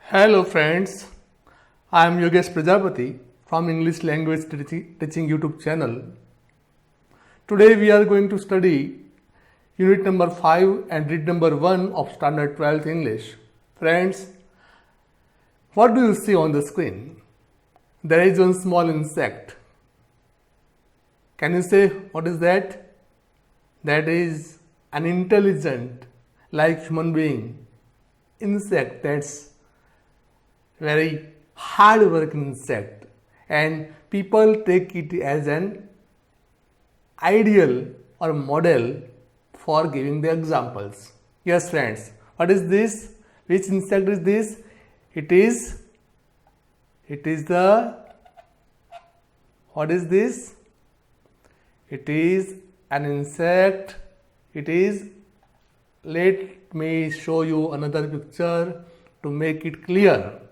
Hello friends, I am Yogesh Prajapati from English Language Teaching YouTube channel. Today we are going to study unit number 5 and read number 1 of standard 12th English. Friends, what do you see on the screen? There is one small insect. Can you say what is that? That is an intelligent, like human being, insect that's very hard working insect, and people take it as an ideal or model for giving the examples. Yes friends, what is this? Which insect is this? It is the, what is this? It is an insect. It is, let me show you another picture to make it clear.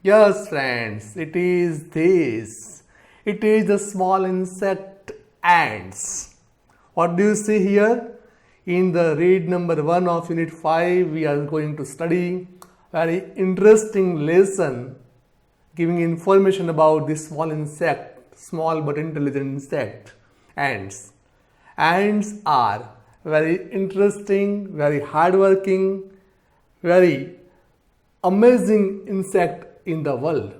Yes friends, it is this. It is the small insect ants. What do you see here? In the read number 1 of unit 5, we are going to study very interesting lesson giving information about this small insect, small but intelligent insect, ants. Ants are very interesting, very hardworking, very amazing insect in the world.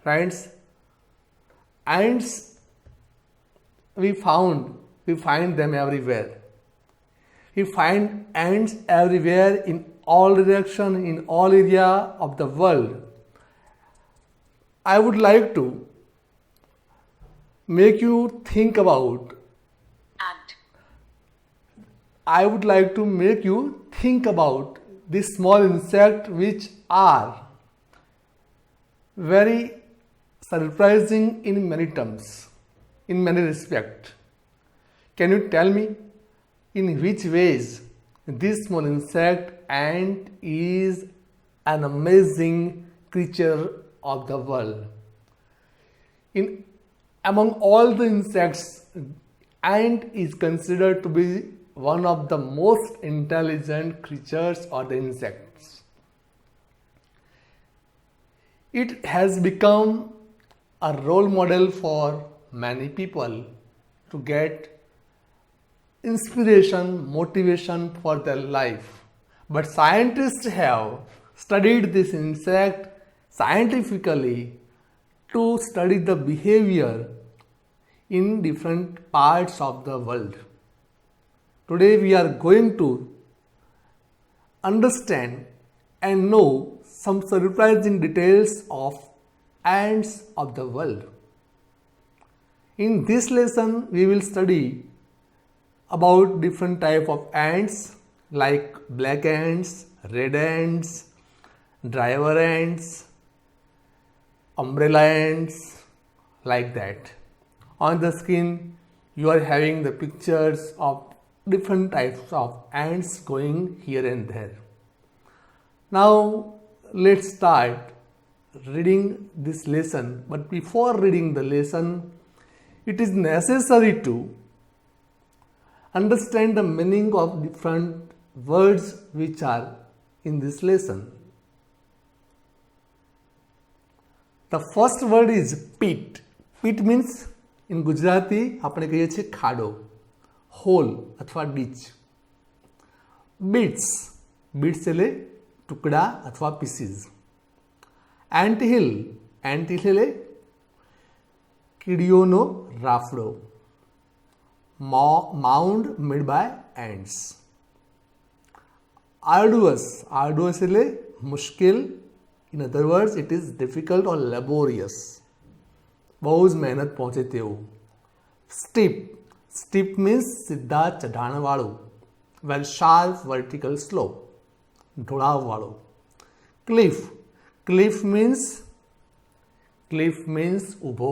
Friends, ants, we find them everywhere. We find ants everywhere in all direction, in all area of the world. I would like to make you think about this small insect which are very surprising in many terms, in many respects. Can you tell me in which ways this small insect ant is an amazing creature of the world? Among all the insects, ant is considered to be one of the most intelligent creatures or the insects. It has become a role model for many people to get inspiration, motivation for their life. But scientists have studied this insect scientifically to study the behavior in different parts of the world. Today we are going to understand and know some surprising details of ants of the world. In this lesson, we will study about different type of ants like black ants, red ants, driver ants, umbrella ants, like that. On the screen, you are having the pictures of different types of ants going here and there. Now, let's start reading this lesson. But before reading the lesson, it is necessary to understand the meaning of different words which are in this lesson. The first word is pit. Pit means in Gujarati આપણે કહીએ છીએ ખાડો, hall અથવા ditch. Bits એટલે ટુકડા અથવા pieces. Ant hill એટલે કીડીઓનો રાફડો. mound made by ants. arduous એટલે મુશ્કેલ. In other words, it is difficult or laborious. બહુ જ મહેનત પહોંચે તેવું. steep means સીધા ચઢાણવાળું. well sharp vertical slope, ઢોળાવવાળું. cliff means ઊભો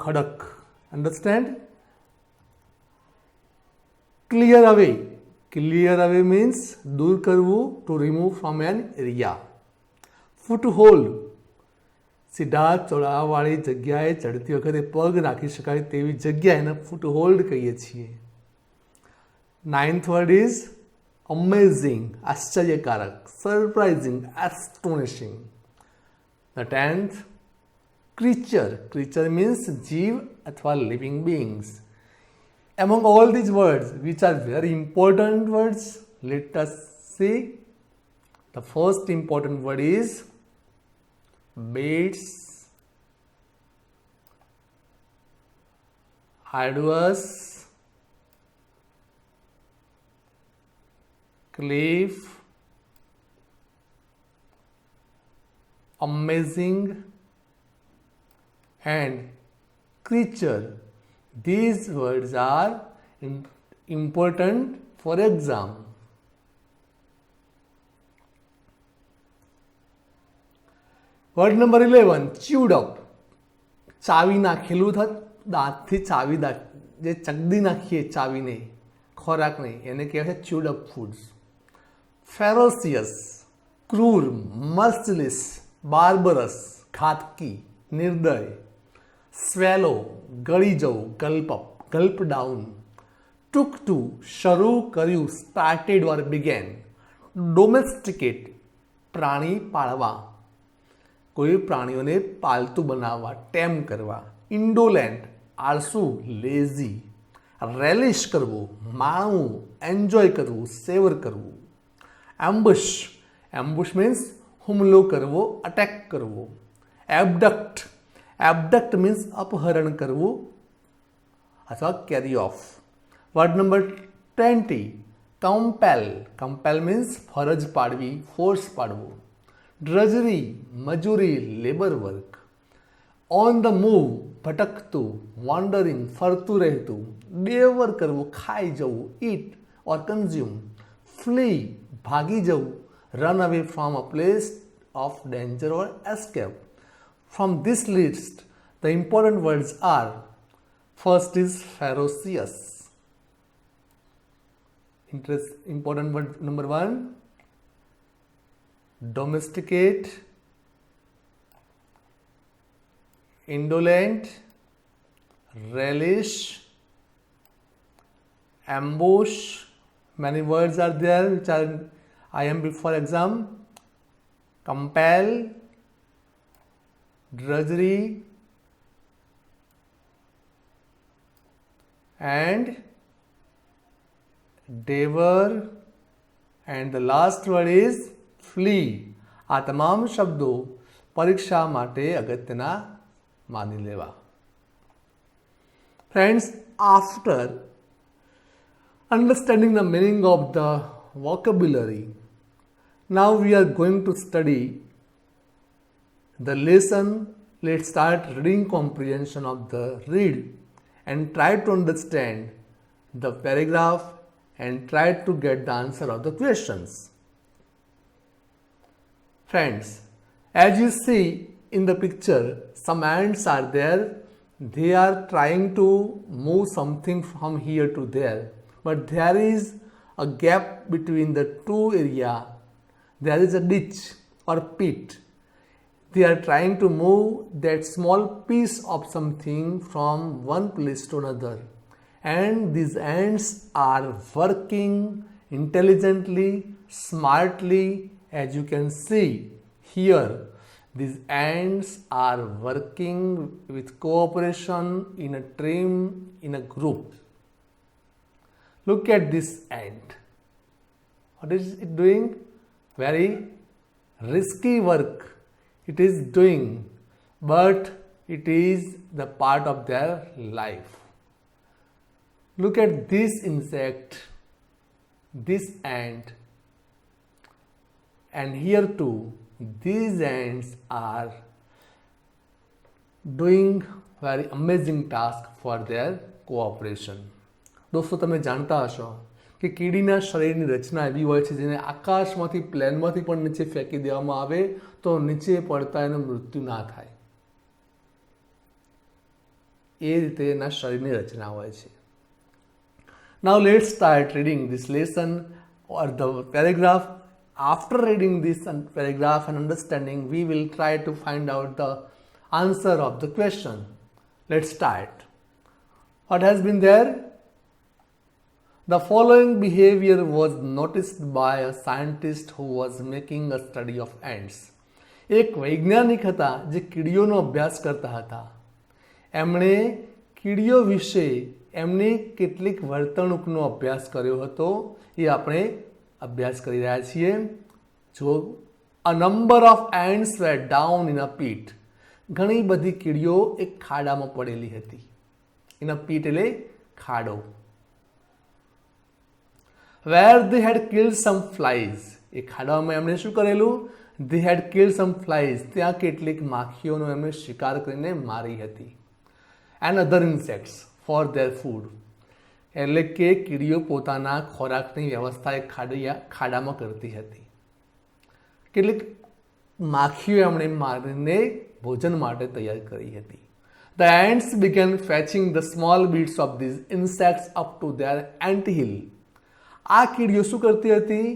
ખડક. Understand? clear away means दूर करવું, to remove from an area. foothold સીધા ચોળાવાળી જગ્યાએ ચડતી વખતે પગ રાખી શકાય તેવી જગ્યા એને ફૂટહોલ્ડ કહીએ છીએ. 9th word is amazing, આશ્ચર્યકારક, surprising, astonishing. The 10th, creature. Creature means જીવ અથવા living beings. Among all these words, which are very important words, let us see. The first important word is beats, arduous, cliff, amazing, and creature. These words are important for exam. Word number 11, chewed up. ચાવી નાખેલું that દાંતથી ચાવી જે ચગદી નાખીએ ચાવીને ખોરાકને એને કહેવાય છે chewed up foods. Ferocious, ક્રૂર, merciless, barbarous, ઘાતકી, નિર્દય. Swallow, ગળી જવું, gulp up, gulp down. Took to, શરૂ કર્યું, started or began. Domesticate, પ્રાણી પાળવા, કોઈ પ્રાણીઓને પાલતુ બનાવવા, ટેમ કરવા. Indolent, આળસુ, લેઝી. રેલિશ કરવું, માણવું, એન્જોય કરવું, સેવર કરવું. Ambush, ambush means હુમલો કરવો, અટેક કરવો. Abduct, abduct means અપહરણ કરવું અથવા carry off. Word number 20, compel. Compel means ફરજ પાડવી, ફોર્સ પાડવું. Drudgery, મજૂરી, labor work. On the move, ભટકતું, wandering, ફરતું રહેતું. Devour કરવું, ખાઈ જવું, eat or consume. Flee, ભાગી જવું, run away from a place of danger or escape. From this list, the important words are, first is ferocious. Important word number 1, domesticate, indolent, relish, ambush. Many words are there which are IMP for exam. Compel, drudgery, and devour, and the last word is flee. આ તમામ શબ્દો પરીક્ષા માટે અગત્યના માની લેવા. Friends, after understanding the meaning of the vocabulary, now we are going to study the lesson. Let's start reading comprehension of the read and try to understand the paragraph and try to get the answer of the questions. Friends, as you see in the picture, some ants are there. They are trying to move something from here to there, but there is a gap between the two area. There is a ditch or pit. They are trying to move that small piece of something from one place to another. And these ants are working intelligently, smartly. As you can see here, these ants are working with cooperation in a team, in a group. Look at this ant. What is it doing? Very risky work it is doing, but it is the part of their life. Look at this insect, this ant, and here too, these ants are doing very amazing task for their cooperation. दोस्तों, તમે જાણતા હશો કે કીડીના શરીરની રચના એવી હોય છે જેને આકાશમાંથી પ્લેનમાંથી પણ નીચે ફેંકી દેવામાં આવે તો નીચે પડતા એનું મૃત્યુ ના થાય. એ રીતે એના શરીરની રચના હોય છે. Now let's start reading this lesson or the paragraph. After reading this paragraph and understanding, we will try to find out the answer of the question. Let's start. What has been there? The following behavior was noticed by a scientist who was making a study of ants. એક વૈજ્ઞાનિક હતા જે કીડીઓનો અભ્યાસ કરતા હતા. એમણે કીડીઓ વિશે એમની કેટલીક વર્તણૂકનો અભ્યાસ કર્યો હતો. એ આપણે અભ્યાસ કરી રહ્યા છીએ. જો a number of ants were down in a pit. ઘણી બધી કીડીઓ એક ખાડામાં પડેલી હતી. in a pit એટલે ખાડો. where they had killed some flies. એ ખાડામાં એમણે શું કરેલું? they had killed some flies. ત્યાં કેટલીક માખીઓનો એમણે શિકાર કરીને મારી હતી. and other insects for their food. એટલે કે કીડીઓ પોતાના ખોરાકની વ્યવસ્થા એક ખાડામાં કરતી હતી. કેટલીક માખીઓ એમણે મારીને ભોજન માટે તૈયાર કરી હતી. The ants began fetching the small bits of these insects up to their ant hill. આ કીડીઓ શું કરતી હતી?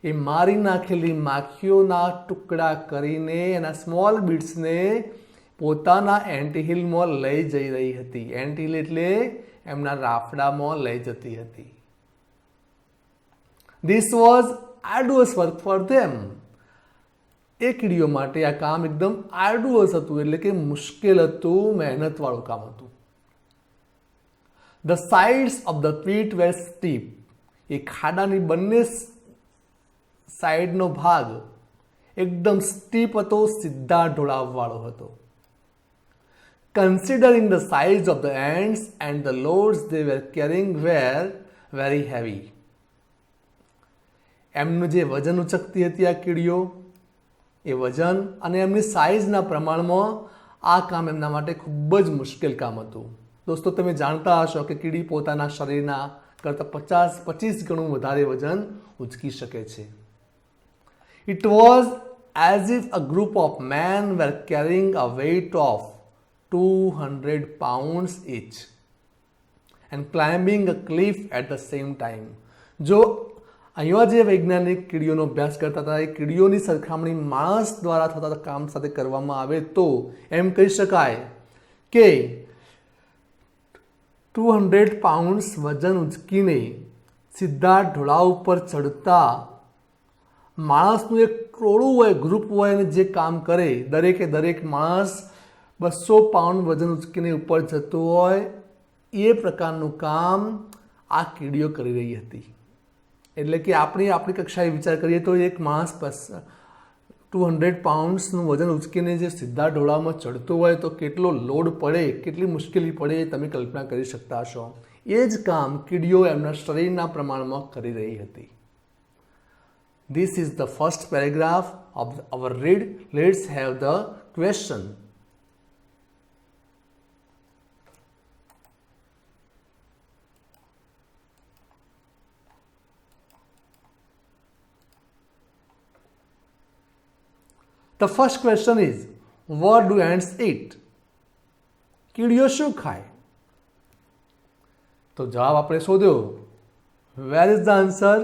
એ મારી નાખેલી માખીઓના ટુકડા કરીને એના સ્મોલ બીટ્સને પોતાના એન્ટ હિલમાં લઈ જઈ રહી હતી. એન્ટ હિલ એટલે એમના રાફડામાં લઈ જતી હતી. This was arduous work for them. એ કીડીઓ માટે આ કામ એકદમ આર્ડુઅસ હતું, એટલે કે મુશ્કેલ હતું, મહેનતવાળું કામ હતું. The sides of the pit were steep. એ ખાડાની બંને સાઈડનો ભાગ એકદમ સ્ટીપ હતો, સીધા ઢોળાવવાળો હતો. Considering the size of the ants and the loads they were carrying were very heavy. એમનું જે વજન ઉચકતી હતી આ કીડીઓ, એ વજન અને એમની સાઇઝના પ્રમાણમાં આ કામ એમના માટે ખૂબ જ મુશ્કેલ કામ હતું. દોસ્તો, તમે જાણતા હશો કે કીડી પોતાના શરીરના કરતાં 50-25 ગણું વધારે વજન ઉચકી શકે છે. It was as if a group of men were carrying a weight of 200 pounds each and climbing a cliff at the same time. જો અહીંયા જે વૈજ્ઞાનિક કીડીઓનો અભ્યાસ કરતા હતા, એ કીડીઓની સરખામણી માણસ દ્વારા થતા કામ સાથે કરવામાં આવે તો એમ કહી શકાય કે 200 પાઉન્ડ્સ વજન ઉચકીને સીધા ઢોળાવ ઉપર ચડતા માણસનું એક ટોળું હોય, ગ્રુપ હોય અને જે કામ કરે, દરેકે દરેક માણસ 200 પાઉન્ડ વજન ઉચકીને ઉપર જતું હોય, એ પ્રકારનું કામ આ કીડીઓ કરી રહી હતી. એટલે કે આપણી કક્ષાએ વિચાર કરીએ તો એક માણસ 200 પાઉન્ડ્સનું વજન ઉચકીને જે સીધા ઢોળાવમાં ચડતો હોય તો કેટલો લોડ પડે, કેટલી મુશ્કેલી પડે, એ તમે કલ્પના કરી શકતા હશો. એ જ કામ કીડીઓ એમના શરીરના પ્રમાણમાં કરી રહી હતી. This is the first paragraph of our read. Let's have the question. The first question is, what do ants eat? કીડીઓ શું ખાય? તો જવાબ આપણે શોધ્યો. Where is the answer?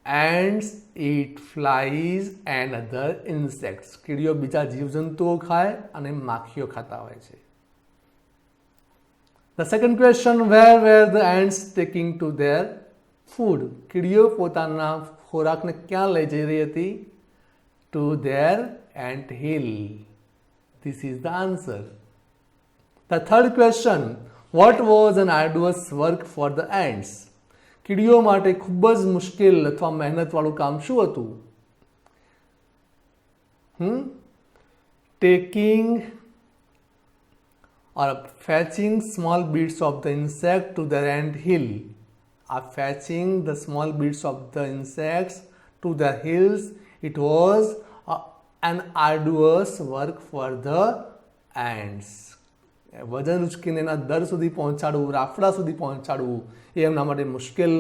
Ants eat flies and other insects. કીડીઓ બીજા જીવજંતુઓ ખાય અને માખીઓ ખાતા હોય છે. The second question, where were the ants taking to their food? કીડીઓ પોતાના ખોરાકને ક્યાં લઈ જઈ રહી હતી? To their ant hill. This is the answer. The third question, what was an arduous work for the ants? કીડીઓ માટે ખૂબ જ મુશ્કેલ અથવા મહેનતવાળું કામ શું હતું? Taking or fetching small bits of the insect to their ant hill. Fetching the small bits of the insects to their hills. It was an arduous work for the ants. વજન ઉચકીને એના દર સુધી પહોંચાડવું, રાફડા સુધી પહોંચાડવું, એ એમના માટે મુશ્કેલ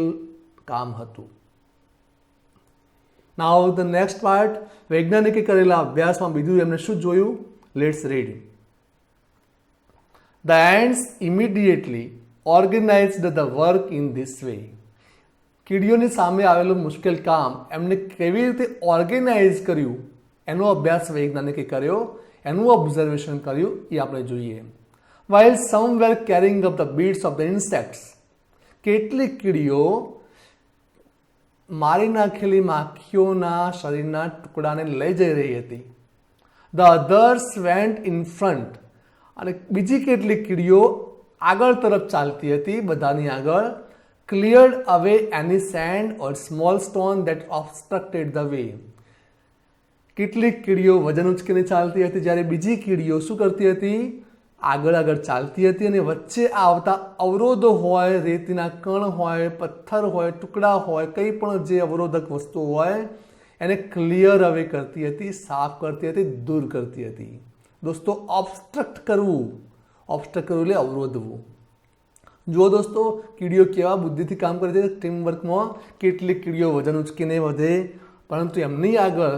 કામ હતું. Now the next part, વૈજ્ઞાનિકે કરેલા અભ્યાસમાં બીજું એમને શું જોયું? Let's read. The ants immediately organized the work in this way. કીડીઓની સામે આવેલું મુશ્કેલ કામ એમને કેવી રીતે ઓર્ગેનાઇઝ કર્યું, એનો અભ્યાસ વૈજ્ઞાનિકે કર્યો, એનું ઓબ્ઝર્વેશન કર્યું, એ આપણે જોઈએ. While some were carrying up the beats of the insects, કેટલીક કીડીઓ મારી નાખેલી માખીઓના શરીરના ટુકડાને લઈ જઈ રહી હતી. The others vent in front, અને બીજી કેટલીક કીડીઓ આગળ તરફ ચાલતી હતી, બધાની આગળ. Cleared away any sand or small stone that obstructed the way. કેટલીક કીડીઓ વજન ઉચકીને ચાલતી હતી, જ્યારે બીજી કીડીઓ શું કરતી હતી? આગળ આગળ ચાલતી હતી, અને વચ્ચે આવતા અવરોધો હોય, રેતીના કણ હોય, પથ્થર હોય, ટુકડા હોય, કંઈ પણ જે અવરોધક વસ્તુ હોય એને ક્લિયર અવે કરતી હતી, સાફ કરતી હતી, દૂર કરતી હતી. દોસ્તો, ઓબ્સ્ટ્રક્ટ કરવું એટલે અવરોધવું. જુઓ દોસ્તો, કીડીઓ કેવા બુદ્ધિથી કામ કરે છે. ટીમવર્કમાં કેટલીક કીડીઓ વજન ઉચકીને વધે, પરંતુ એમની આગળ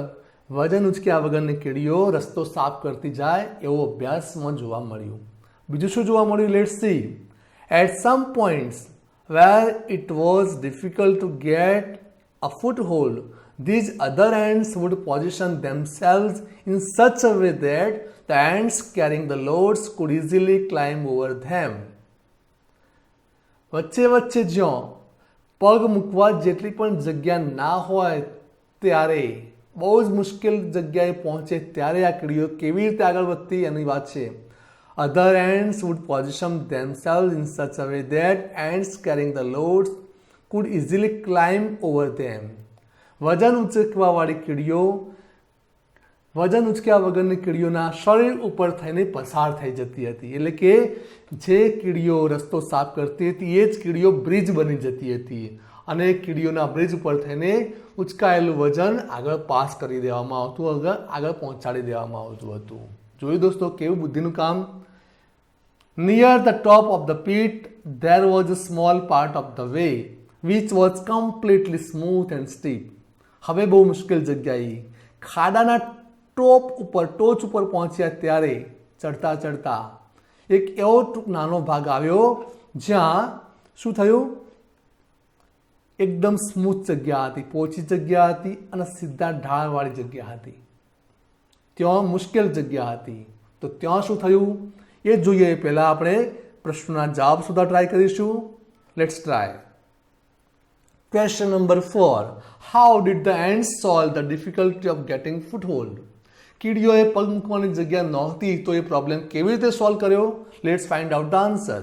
વજન ઉચક્યા વગરની કીડીઓ રસ્તો સાફ કરતી જાય, એવો અભ્યાસમાં જોવા મળ્યું. બીજું શું જોવા મળ્યું? Let's see. At some points where it was difficult to get a foothold, these other ants would position themselves in such a way that the ants carrying the loads could easily climb over them. વચ્ચે વચ્ચે જ્યાં પગ મૂકવા જેટલી પણ જગ્યા ના હોય ત્યારે, બહુ જ મુશ્કેલ જગ્યાએ પહોંચે ત્યારે આ કીડીઓ કેવી રીતે આગળ વધતી એની વાત છે. Other ants would position themselves in such a way that ants carrying the loads could easily climb over them. વજન ઉચકવાવાળી કીડીઓ વજન ઉચક્યા વગરની કીડીઓના શરીર ઉપર થઈને પસાર થઈ જતી હતી. એટલે કે જે કીડીઓ રસ્તો સાફ કરતી હતી એ જ કીડીઓ બ્રિજ બની જતી હતી, અને કીડીઓના બ્રિજ ઉપર થઈને ઉચકાયેલું વજન આગળ પાસ કરી દેવામાં આવતું, આગળ પહોંચાડી દેવામાં આવતું હતું. જોયું દોસ્તો કેવું બુદ્ધિનું કામ. Near the top of the pit there was a small part of the way which was completely smooth and steep. હવે બહુ મુશ્કેલ જગ્યાએ ખાડાના ટોચ ઉપર પહોંચ્યા ત્યારે ચડતા ચડતા એક એવો નાનો ભાગ આવ્યો જ્યાં શું થયું? એકદમ સ્મૂથ જગ્યા હતી, પોચી જગ્યા હતી, અને સીધા ઢાળવાળી જગ્યા હતી. ત્યાં મુશ્કેલ જગ્યા હતી. તો ત્યાં શું થયું એ જોઈએ. પહેલાં આપણે પ્રશ્નના જવાબ શોધવા ટ્રાય કરીશું. Let's try. Question number 4. How did the ants solve the difficulty of getting foothold? કીડીઓએ પગ મૂકવાની જગ્યા નહોતી તો એ પ્રોબ્લેમ કેવી રીતે સોલ્વ કર્યો? Let's find out the answer.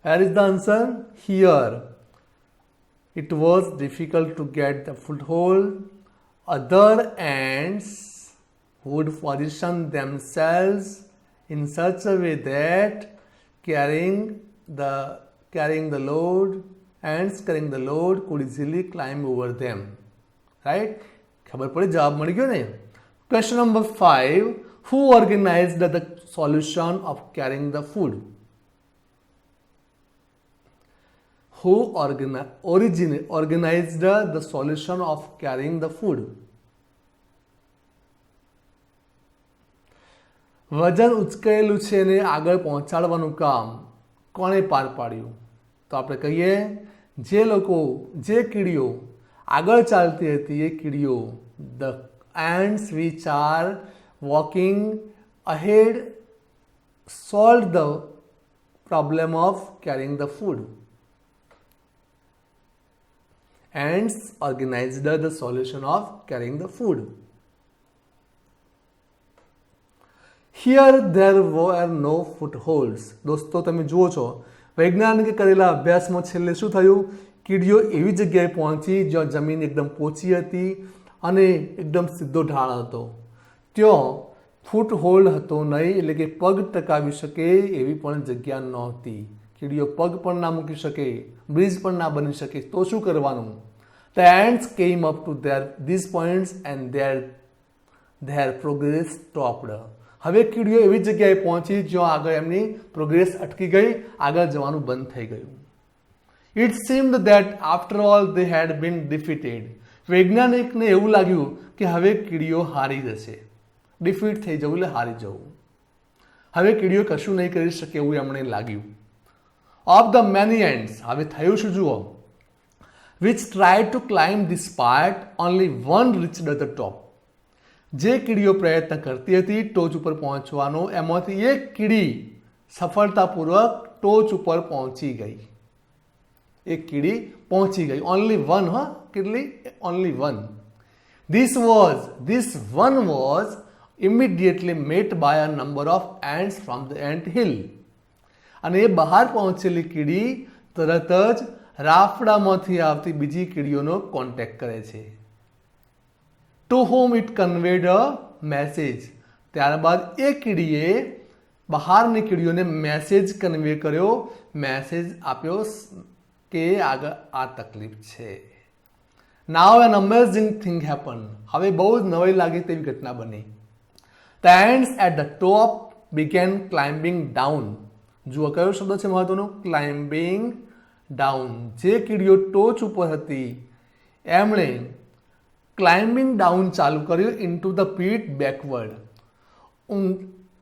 Where is the answer? Here. It was difficult to get the foothold. Other ants would position themselves in such a way that carrying the load, ants carrying the load could easily climb over them. Right? ખબર પડી, જવાબ મળી ગયો ને. Question number 5. Who organized the solution of carrying the food? Who organized the solution of carrying the food? વજન ઉચકાયેલું છે ને આગળ પહોંચાડવાનું કામ કોણે પાર પાડ્યું? તો આપણે કહીએ જે કીડીઓ આગળ ચાલતી હતી એ કીડીઓ, the ants which are walking ahead solved the problem of carrying the food. Ants organized the solution of carrying the food. Here there were no footholds. દોસ્તો તમે જુઓ છો વૈજ્ઞાનિકે કરેલા અભ્યાસમાં છેલ્લે શું થયું? કીડીઓ એવી જગ્યાએ પહોંચી જ્યાં જમીન એકદમ પોચી હતી અને એકદમ સીધો ઢાળ હતો. ત્યાં ફૂટ હોલ્ડ હતો નહીં, એટલે કે પગ ટકાવી શકે એવી પણ જગ્યા નહોતી. કીડીઓ પગ પણ ના મૂકી શકે, બ્રિજ પણ ના બની શકે. તો શું કરવાનું? The ants came up to these points and their progress stopped. હવે કીડીઓ એવી જગ્યાએ પહોંચી જ્યાં આગળ એમની પ્રોગ્રેસ અટકી ગઈ, આગળ જવાનું બંધ થઈ ગયું. It seemed that after all they had been defeated. વૈજ્ઞાનિકને એવું લાગ્યું કે હવે કીડીઓ હારી જશે. ડિફીટ થઈ જવું એટલે હારી જવું. હવે કીડીઓ કશું નહીં કરી શકે એવું એમણે લાગ્યું. Of the many ants, હવે થયું શું જુઓ, which tried to climb this part, only one reached the top. જે કીડીઓ પ્રયત્ન કરતી હતી ટોચ ઉપર પહોંચવાનો, એમાંથી એક કીડી સફળતાપૂર્વક ટોચ ઉપર પહોંચી ગઈ. એક કીડી પહોંચી ગઈ. ઓનલી વન, હા, કેટલી? Only one. This one was immediately met by a number of ants from the ant hill. અને એ બહાર પહોંચેલી કીડી તરત જ રાફડામાંથી આવતી બીજી કીડીઓનો કોન્ટેક્ટ કરે છે. To whom it conveyed a message. ત્યારબાદ એ કીડીએ બહારની કીડીઓને મેસેજ કન્વે કર્યો, મેસેજ આપ્યો કે આગળ આ તકલીફ છે. Now an amazing thing happened. હવે બહુ જ નવાઈ લાગે તેવી ઘટના બની. The ants at the top began climbing down. જુઓ કયો શબ્દ છે મહત્વનો? Climbing down. જે કીડીઓ ટોચ ઉપર હતી એમણે ક્લાઇમ્બિંગ ડાઉન ચાલુ કર્યું ઇન્ટુ ધ પીટ બેકવર્ડ.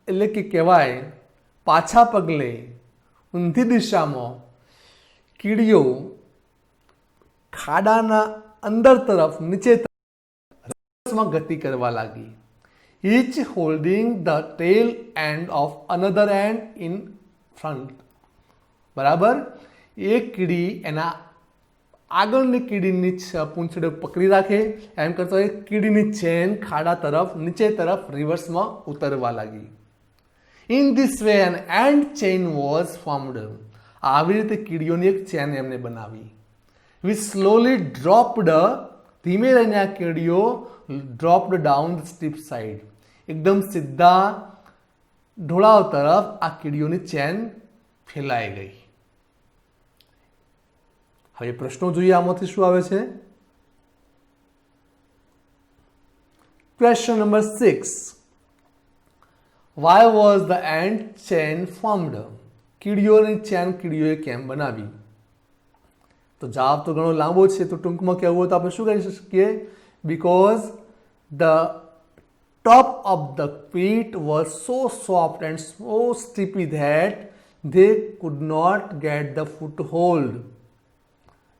એટલે કે કહેવાય પાછા પગલે ઊંધી દિશામાં કીડીઓ ખાડાના અંદર તરફ નીચે તરફ ગતિ કરવા લાગી. each holding the tail end of another end in front. બરાબર? એક કીડી એના આગળની કીડીની પૂંછડે પકડી રાખે, એમ કરતો એક કીડીની ચેન ખાડા તરફ નીચે તરફ રિવર્સમાં ઉતરવા લાગી. In this way an ant chain was formed. આવી રીતે કીડીઓની એક ચેન એમને બનાવી. We slowly dropped, ધીમે રહીને આ કીડીઓ dropped down the steep side. એકદમ સીધા ઢોળાવ તરફ આ કીડીઓની ચેન ફેલાઈ ગઈ. હવે પ્રશ્નો જોઈએ આમાંથી શું આવે છે. Question number 6. Why was the ant chain formed? કીડીઓની ચેન કીડીઓએ કેમ બનાવી? તો જવાબ તો ઘણો લાંબો છે, તો ટૂંકમાં કહેવું હોય તો આપણે શું કહી શકીએ? Because the top of the pit was so soft and so sticky that they could not get the foothold.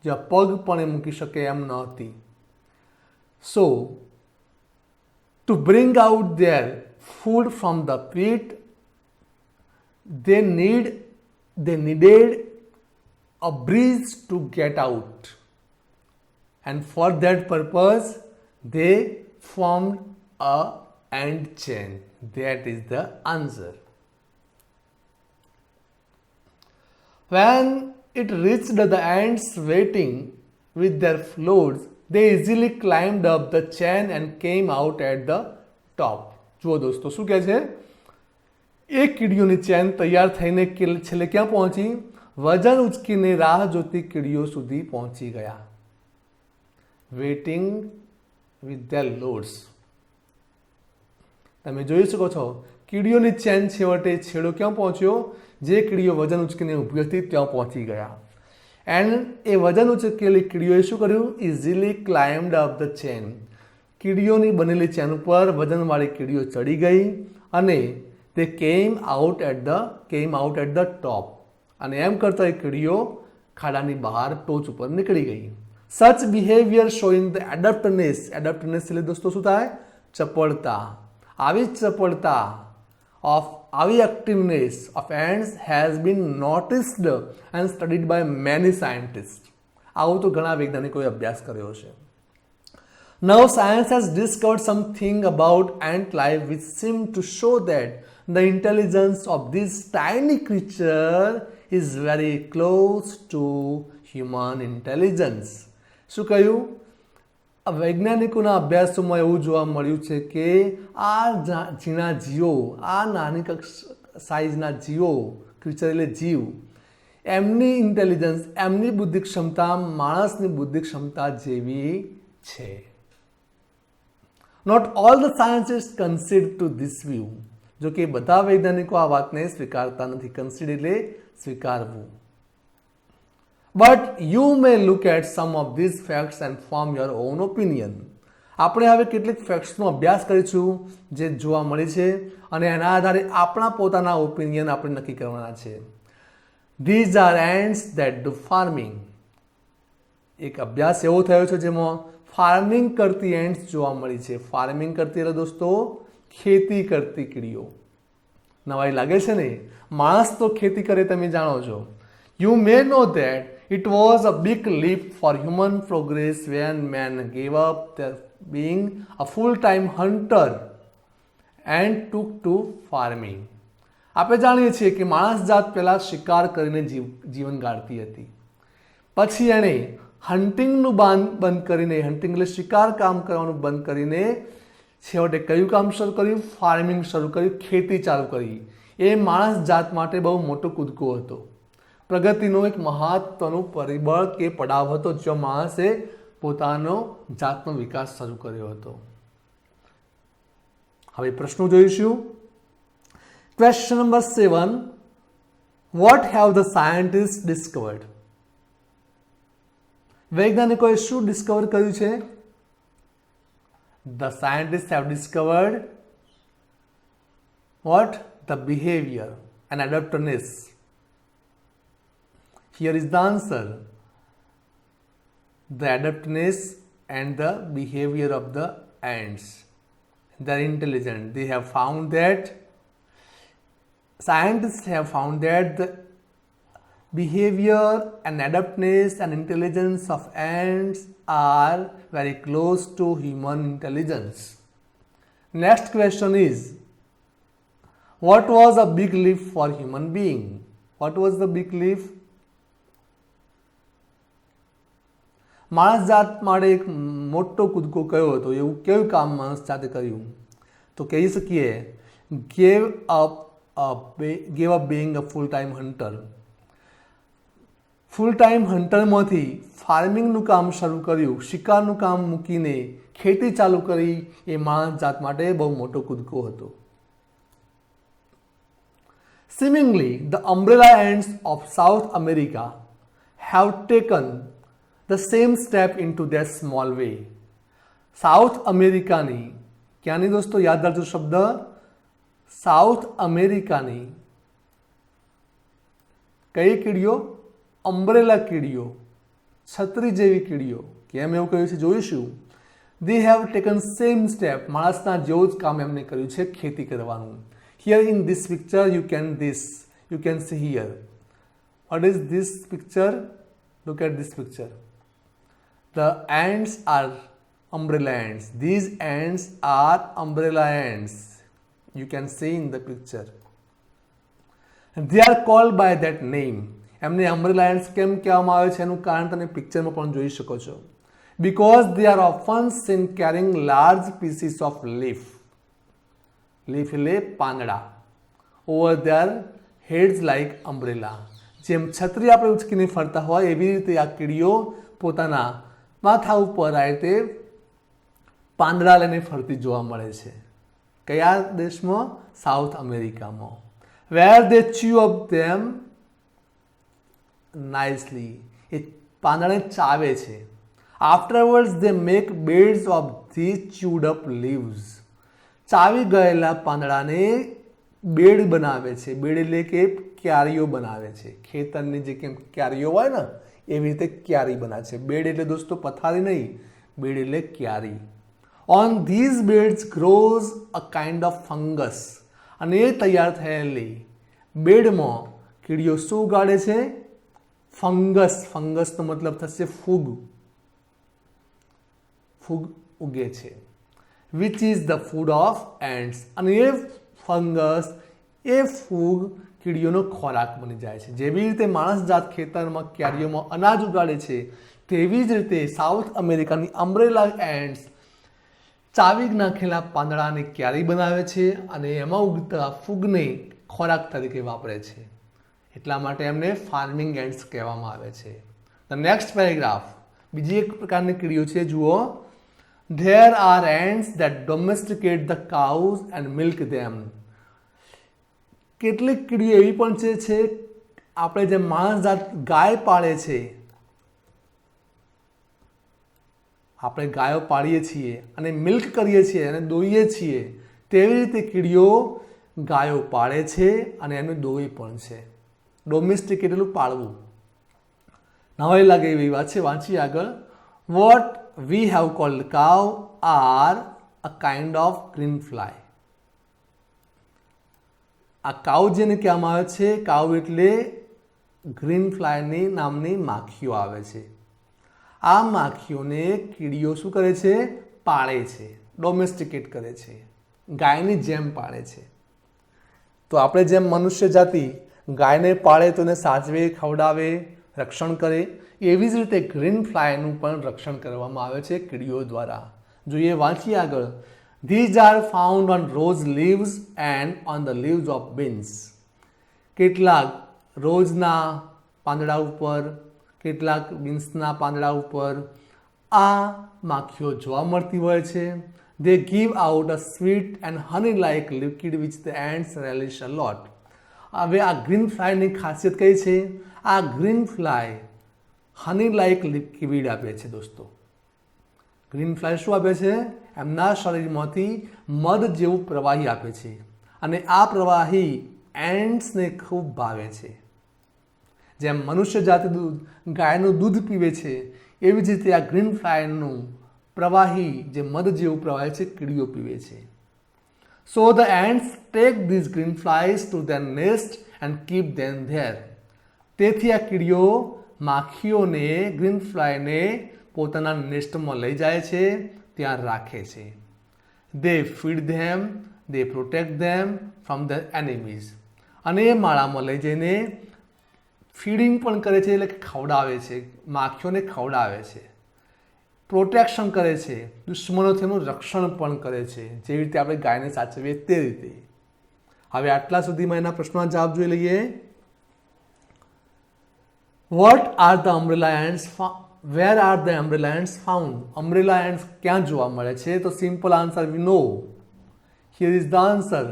જ્યાં પગ પણ એ મૂકી શકે એમ ન હતી. So to bring out their food from the pit, they needed a breeze to get out, and for that purpose they formed a ant chain. That is the answer. When it reached the ants waiting with their floats, they easily climbed up the chain and came out at the top. જુઓ દોસ્તો શું કહે છે? એક કીડીઓની chain તૈયાર થઈને છેલ્લે ક્યાં પહોંચી? વજન ઉચકીને રાહ જોતી કીડીઓ સુધી પહોંચી ગયા. Waiting with their loads. તમે જોઈ શકો છો કીડીઓની ચેન છેવટે છેડો ક્યાં પહોંચ્યો? જે કીડીઓ વજન ઉચકીને ઊભી હતી ત્યાં પહોંચી ગયા. એન્ડ એ વજન ઉચકેલી કીડીઓએ શું કર્યું? Easily climbed up the chain. કીડીઓની બનેલી ચેન ઉપર વજનવાળી કીડીઓ ચડી ગઈ અને તે came out at the top. અને એમ કરતા એ કીડીઓ ખાડાની બહાર ટોચ ઉપર નીકળી ગઈ. સચ બિહેવિયર શોઈંગ ધ એડપ્ટનેસ. એડપ્ટનેસ એટલે દોસ્તો શું થાય? ચપળતા. આવી ચપળતા આવી activeness of ants has been noticed and studied by many scientists. આવું તો ઘણા વૈજ્ઞાનિકોએ અભ્યાસ કર્યો છે. Now science has discovered something about ant life which seem to show that the intelligence of this tiny creature is very close to human intelligence. શું કહ્યું? વૈજ્ઞાનિકોના અભ્યાસોમાં એવું જોવા મળ્યું છે કે આ ઝીણા જીવો, આ નાની સાઇઝના જીવો, ક્રિચર એટલે જીવ, એમની ઇન્ટેલિજન્સ, એમની બુદ્ધિ ક્ષમતા માણસની બુદ્ધિ ક્ષમતા જેવી છે. Not all the scientist concede to this view. જો કે બધા વૈજ્ઞાનિકો આ વાતને સ્વીકારતા નથી. કન્સીડ એટલે સ્વીકારવું. But you may look at some of these facts and form your own opinion. આપણે હવે કેટલીક ફેક્ટ્સનો અભ્યાસ કરીશું જે જોવા મળી છે અને એના આધારે આપણા પોતાના ઓપિનિયન આપણે નક્કી કરવાના છે. These are ants that do farming. એક અભ્યાસ એવો થયો છે જેમાં ફાર્મિંગ કરતી એન્ટ્સ જોવા મળી છે. ફાર્મિંગ કરતી એટલે દોસ્તો ખેતી કરતી કીડીઓ. નવાઈ લાગે છે ને? માણસ તો ખેતી કરે તમે જાણો છો. You may know that It was a big leap for human progress when man gave up their being a full-time hunter and took to farming. આપણે જાણીએ છીએ કે માણસ જાત પહેલાં શિકાર કરીને જીવન ગાળતી હતી, પછી એણે હન્ટિંગનું બંધ કરીને, હન્ટિંગ એટલે શિકાર કામ કરવાનું બંધ કરીને છેવટે કયું કામ શરૂ કર્યું? ફાર્મિંગ શરૂ કર્યું, ખેતી ચાલુ કરી. એ માણસ જાત માટે બહુ મોટો કૂદકો હતો, પ્રગતિનો એક મહત્વનો પરિબળ કે પડાવ હતો, જો માણસે પોતાનો જાતનો વિકાસ શરૂ કર્યો હતો. હવે પ્રશ્નો જોઈશું. Question number 7. What have the scientist discovered? વૈજ્ઞાનિકોએ શું ડિસ્કવર કર્યું છે? The scientists have discovered what? The behavior and adaptiveness. Here is the answer. The adaptiveness and the behavior of the ants. They are intelligent. They have found that, scientists have found that the behavior and adaptiveness and intelligence of ants are very close to human intelligence. Next question is, what was a big leap for human being? What was the big leap? માણસ જાત માટે એક મોટો કૂદકો કયો હતો? એવું કેવું કામ માણસ જાતે કર્યું? તો કહી શકીએ gave up being a full time hunter. Full time હન્ટરમાંથી ફાર્મિંગનું કામ શરૂ કર્યું, શિકારનું કામ મૂકીને ખેતી ચાલુ કરી. એ માણસ જાત માટે બહુ મોટો કૂદકો હતો. Seemingly, the umbrella ants of South America have taken the same step into their small way. South અમેરિકાની, ક્યાંની દોસ્તો? યાદ રાખજો શબ્દ, સાઉથ અમેરિકાની કઈ કીડીઓ? અમ્બ્રેલા કીડીઓ, છત્રી જેવી કીડીઓ. કેમ એવું કહ્યું છે જોઈશું. They have taken same step. માણસના જેવું જ કામ એમને કર્યું છે, ખેતી કરવાનું. Here in this picture you can see here. What is this picture? Look at this picture. The ants are umbrella ants. These ants are umbrella ants. You can see in the picture. They are called by that name. એમને umbrella ants કેમ કહેવામાં આવે છે એનું કારણ તમે પિક્ચરમાં પણ જોઈ શકો છો. Because they are often seen carrying large pieces of leaf એટલે પાંદડા, over their heads like umbrella. જેમ છત્રી આપણે ઉચકીને ફરતા હોય એવી રીતે આ કીડીઓ પોતાના માથા ઉપર આ રીતે પાંદડા લઈને ફરતી જોવા મળે છે. કયા દેશમાં? સાઉથ અમેરિકામાં. Where they chew up them nicely. એ પાંદડાને ચાવે છે. Afterwards they make beds of these chewed up leaves. ચાવી ગયેલા પાંદડાને બેડ બનાવે છે. બેડ એટલે કે ક્યારીઓ બનાવે છે. ખેતરની જે કેમ ક્યારીઓ હોય ને એવી રીતે ક્યારી બનાવે છે. બેડ એટલે દોસ્તો પથારી નહીં, બેડ એટલે ક્યારી. On these beds grows a kind of fungus. અને એ તૈયાર થયેલી બેડમાં કીડીઓ શું ઉગાડે છે? ફંગસ. ફંગસનો મતલબ થશે ફૂગ. ફૂગ ઉગે છે. Which is the food of ants. અને એ ફંગસ, એ ફૂગ કીડીઓનો ખોરાક બની જાય છે. જેવી રીતે માણસ જાત ખેતરમાં ક્યારીઓમાં અનાજ ઉગાડે છે તેવી જ રીતે સાઉથ અમેરિકાની અમ્બ્રેલા એન્ટ્સ ચાવી નાખેલા પાંદડાને ક્યારી બનાવે છે અને એમાં ઉગતા ફૂગને ખોરાક તરીકે વાપરે છે. એટલા માટે એમને ફાર્મિંગ એન્ટ્સ કહેવામાં આવે છે. ધ નેક્સ્ટ પેરેગ્રાફ, બીજી એક પ્રકારની કીડીઓ છે, જુઓ. There are ants that domesticate the cows and milk them. કેટલીક કીડીઓ એવી પણ છે આપણે જે માણસ જાત ગાય પાળે છે, આપણે ગાયો પાળીએ છીએ અને મિલ્ક કરીએ છીએ અને દોઈએ છીએ, તેવી રીતે કીડીઓ ગાયો પાળે છે અને એને દોઈ પણ છે. ડોમેસ્ટિકેટ એટલું પાળવું. નવાઈ લાગે એવી વાત છે. વાંચીએ આગળ. What we have called cow are a kind of green fly. આ કાઉ જેને કહેવામાં આવે છે, કાઉ એટલે ગ્રીન ફ્લાયની નામની માખીઓ આવે છે. આ માખીઓને કીડીઓ શું કરે છે? પાળે છે, ડોમેસ્ટિકેટ કરે છે, ગાયની જેમ પાળે છે. તો આપણે જેમ મનુષ્ય જાતિ ગાયને પાળે તો એને સાચવે, ખવડાવે, રક્ષણ કરે, એવી જ રીતે ગ્રીન ફ્લાયનું પણ રક્ષણ કરવામાં આવે છે કીડીઓ દ્વારા. જોઈએ, વાંચીએ આગળ. These are found on rose leaves and on the leaves of beans. કેટલાક રોઝના પાંદડા ઉપર, કેટલાક બીન્સના પાંદડા ઉપર આ માખીઓ જોવા મળતી હોય છે. They give out a sweet and honey-like liquid which the ants relish a lot. હવે આ ગ્રીન ફ્લાયની ખાસિયત કઈ છે? આ ગ્રીન ફ્લાય હની-લાઇક લિક્વિડ આપે છે દોસ્તો. ગ્રીન ફ્લાય શું આપે છે? એમના શરીરમાંથી મધ જેવું પ્રવાહી આપે છે અને આ પ્રવાહી એન્ટ્સને ખૂબ ભાવે છે. જેમ મનુષ્ય જાતિ ગાયનું દૂધ પીવે છે એવી જ રીતે આ ગ્રીન ફ્લાયનું પ્રવાહી જે મધ જેવું પ્રવાહી છે કીડીઓ પીવે છે. So the ants take these green flies to their nest and keep them there. તેથી આ કીડીઓ માખીઓને, ગ્રીન ફ્લાયને પોતાના નેસ્ટમાં લઈ જાય છે, ત્યાં રાખે છે. They feed them, they protect them from the enemies. અને એ માળામાં લઈ જઈને ફીડિંગ પણ કરે છે, એટલે કે ખવડાવે છે, માખીઓને ખવડાવે છે, પ્રોટેક્શન કરે છે, દુશ્મનોથી એનું રક્ષણ પણ કરે છે, જેવી રીતે આપણે ગાયને સાચવીએ તે રીતે. હવે આટલા સુધીમાં એના પ્રશ્નોના જવાબ જોઈ લઈએ. What are the umbrella ants? Where are the umbrella ants found? Umbrella ants ક્યાં જોવા મળે છે? તો simple answer we know. Here is the answer.